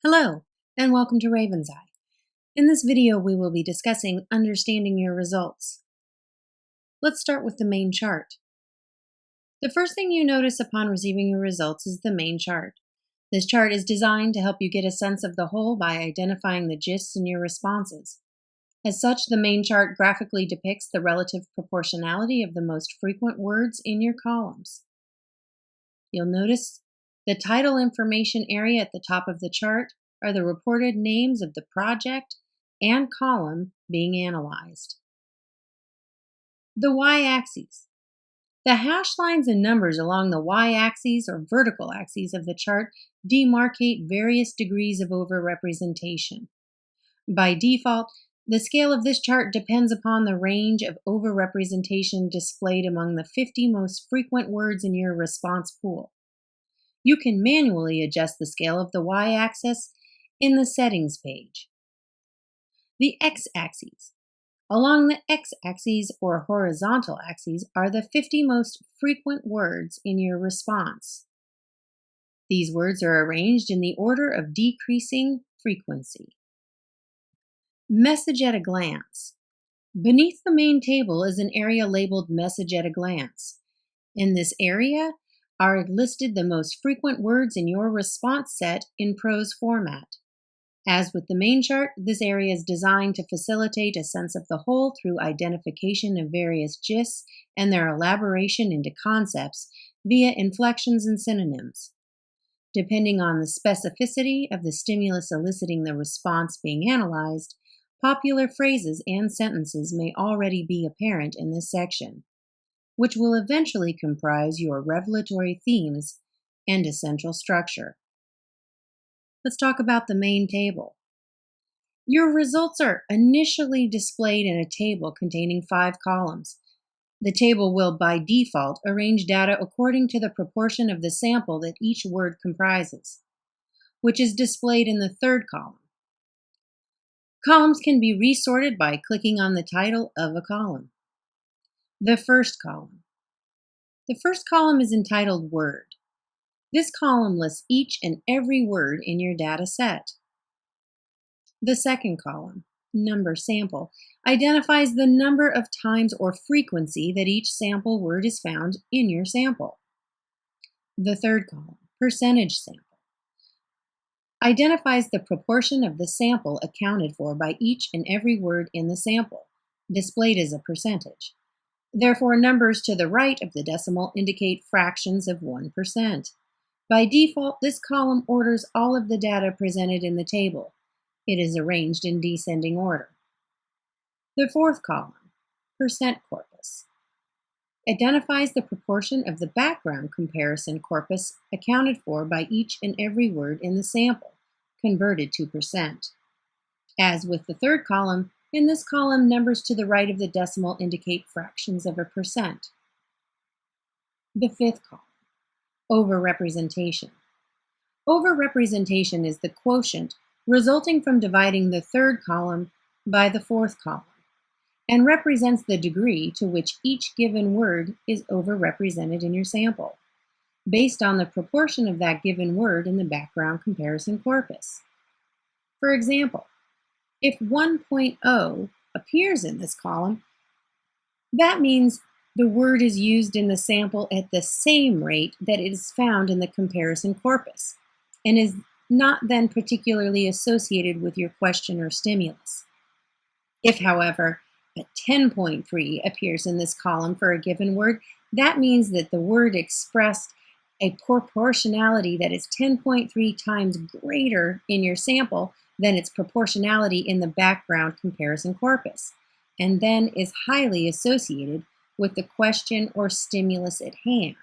Hello, and welcome to Raven's Eye. In this video, we will be discussing understanding your results. Let's start with the main chart. The first thing you notice upon receiving your results is the main chart. This chart is designed to help you get a sense of the whole by identifying the gists in your responses. As such, the main chart graphically depicts the relative proportionality of the most frequent words in your columns. You'll notice the title information area at the top of the chart are the reported names of the project and column being analyzed. The y-axis. The hash lines and numbers along the y-axis or vertical axes of the chart demarcate various degrees of overrepresentation. By default, the scale of this chart depends upon the range of overrepresentation displayed among the 50 most frequent words in your response pool. You can manually adjust the scale of the y-axis in the Settings page. The x-axis. Along the x-axis or horizontal axes are the 50 most frequent words in your response. These words are arranged in the order of decreasing frequency. Message at a glance. Beneath the main table is an area labeled Message at a Glance. In this area are listed the most frequent words in your response set in prose format. As with the main chart, this area is designed to facilitate a sense of the whole through identification of various gists and their elaboration into concepts via inflections and synonyms. Depending on the specificity of the stimulus eliciting the response being analyzed, popular phrases and sentences may already be apparent in this section, which will eventually comprise your revelatory themes and essential structure. Let's talk about the main table. Your results are initially displayed in a table containing 5 columns. The table will, by default, arrange data according to the proportion of the sample that each word comprises, which is displayed in the third column. Columns can be resorted by clicking on the title of a column. The first column. The first column is entitled Word. This column lists each and every word in your data set. The second column, Number Sample, identifies the number of times or frequency that each sample word is found in your sample. The third column, Percentage Sample, identifies the proportion of the sample accounted for by each and every word in the sample, displayed as a percentage. Therefore, numbers to the right of the decimal indicate fractions of 1%. By default, this column orders all of the data presented in the table. It is arranged in descending order. The fourth column, Percent Corpus, identifies the proportion of the background comparison corpus accounted for by each and every word in the sample, converted to percent. As with the third column, in this column, numbers to the right of the decimal indicate fractions of a percent. The fifth column, Overrepresentation. Overrepresentation is the quotient resulting from dividing the third column by the fourth column and represents the degree to which each given word is overrepresented in your sample, based on the proportion of that given word in the background comparison corpus. For example, if 1.0 appears in this column, that means the word is used in the sample at the same rate that it is found in the comparison corpus, and is not then particularly associated with your question or stimulus. If, however, a 10.3 appears in this column for a given word, that means that the word expressed a proportionality that is 10.3 times greater in your sample than its proportionality in the background comparison corpus, and then is highly associated with the question or stimulus at hand.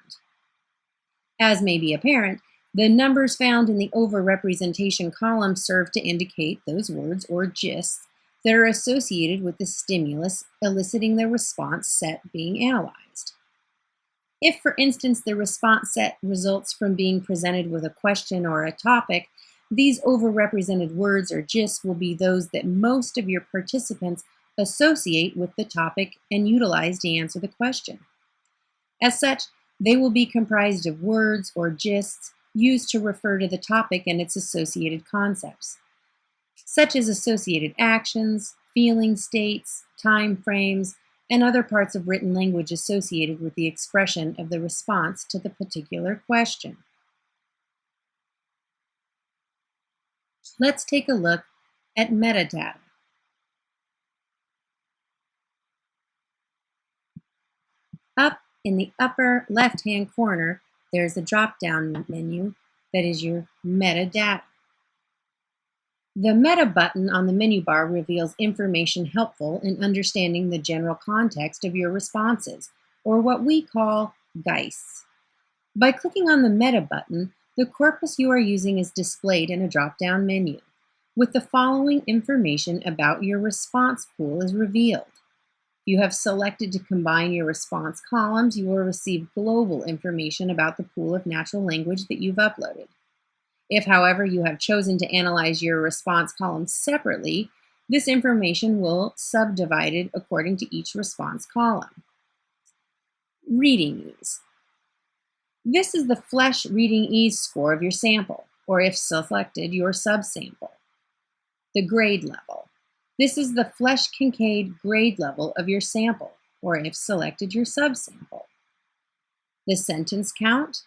As may be apparent, the numbers found in the overrepresentation column serve to indicate those words or gists that are associated with the stimulus eliciting the response set being analyzed. If, for instance, the response set results from being presented with a question or a topic, these overrepresented words or gists will be those that most of your participants associate with the topic and utilize to answer the question. As such, they will be comprised of words or gists used to refer to the topic and its associated concepts, such as associated actions, feeling states, time frames, and other parts of written language associated with the expression of the response to the particular question. Let's take a look at metadata. Up in the upper left-hand corner, there's a drop-down menu that is your metadata. The Meta button on the menu bar reveals information helpful in understanding the general context of your responses, or what we call GEIS. By clicking on the Meta button, the corpus you are using is displayed in a drop-down menu, with the following information about your response pool is revealed. If you have selected to combine your response columns, you will receive global information about the pool of natural language that you've uploaded. If, however, you have chosen to analyze your response columns separately, this information will subdivide it according to each response column. Reading ease. This is the Flesch reading ease score of your sample, or if selected, your subsample. The grade level. This is the Flesch-Kincaid grade level of your sample, or if selected, your subsample. The sentence count.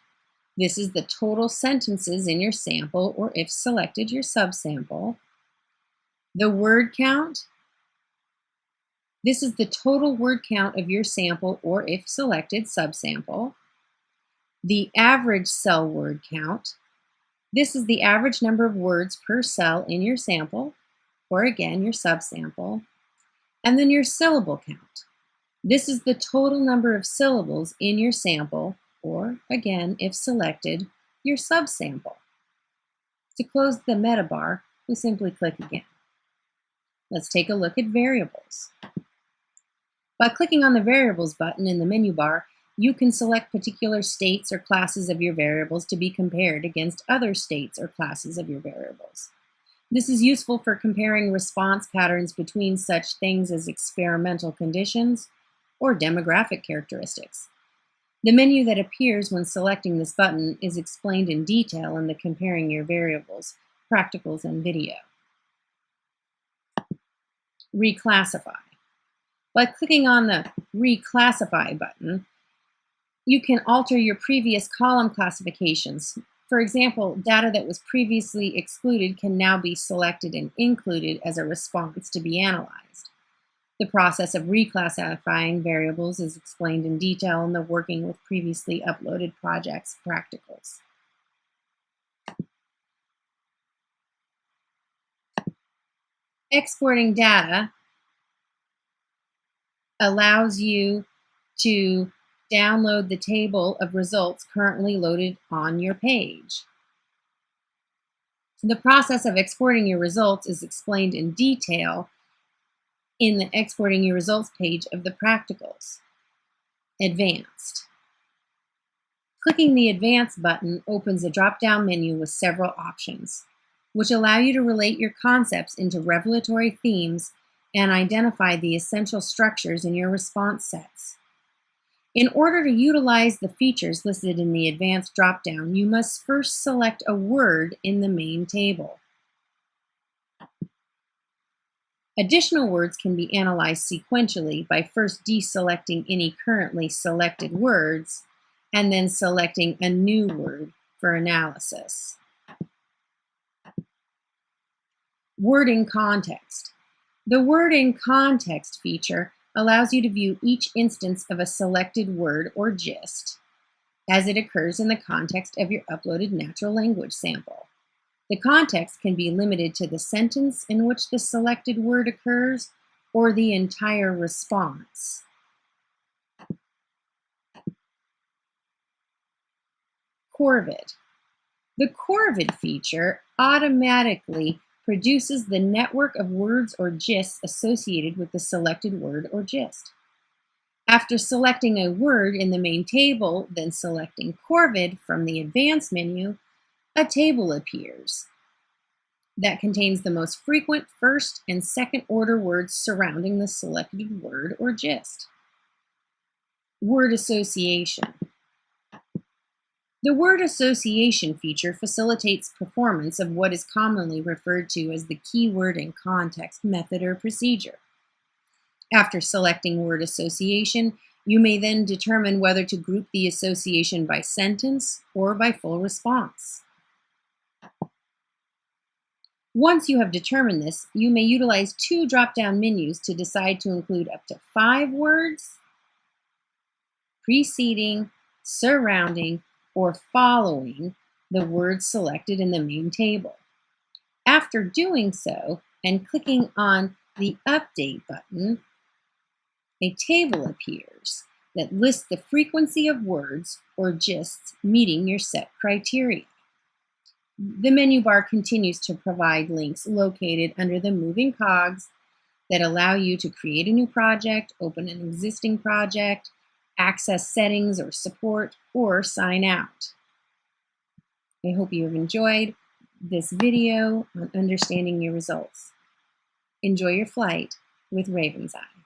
This is the total sentences in your sample, or if selected, your subsample. The word count. This is the total word count of your sample, or if selected, subsample. The average cell word count. This is the average number of words per cell in your sample, or again, your subsample. And then your syllable count. This is the total number of syllables in your sample, or again, if selected, your subsample. To close the meta bar, we simply click again. Let's take a look at variables. By clicking on the variables button in the menu bar, you can select particular states or classes of your variables to be compared against other states or classes of your variables. This is useful for comparing response patterns between such things as experimental conditions or demographic characteristics. The menu that appears when selecting this button is explained in detail in the Comparing Your Variables, Practicals, and video. Reclassify. By clicking on the Reclassify button, you can alter your previous column classifications. For example, data that was previously excluded can now be selected and included as a response to be analyzed. The process of reclassifying variables is explained in detail in the Working with Previously Uploaded Projects Practicals. Exporting data allows you to download the table of results currently loaded on your page. The process of exporting your results is explained in detail in the Exporting Your Results page of the Practicals. Advanced. Clicking the Advanced button opens a drop-down menu with several options, which allow you to relate your concepts into revelatory themes and identify the essential structures in your response sets. In order to utilize the features listed in the Advanced drop-down, you must first select a word in the main table. Additional words can be analyzed sequentially by first deselecting any currently selected words and then selecting a new word for analysis. Word in context. The Word in Context feature allows you to view each instance of a selected word or gist as it occurs in the context of your uploaded natural language sample. The context can be limited to the sentence in which the selected word occurs or the entire response. Corvid. The Corvid feature automatically produces the network of words or gists associated with the selected word or gist. After selecting a word in the main table, then selecting Corvid from the Advanced menu, a table appears that contains the most frequent first and second order words surrounding the selected word or gist. Word association. The word association feature facilitates performance of what is commonly referred to as the keyword in context method or procedure. After selecting word association, you may then determine whether to group the association by sentence or by full response. Once you have determined this, you may utilize two drop-down menus to decide to include up to 5 words preceding, surrounding, or following the words selected in the main table. After doing so and clicking on the Update button, a table appears that lists the frequency of words or gists meeting your set criteria. The menu bar continues to provide links located under the moving cogs that allow you to create a new project, open an existing project, access settings or support, or sign out. I hope you have enjoyed this video on understanding your results. Enjoy your flight with Raven's Eye.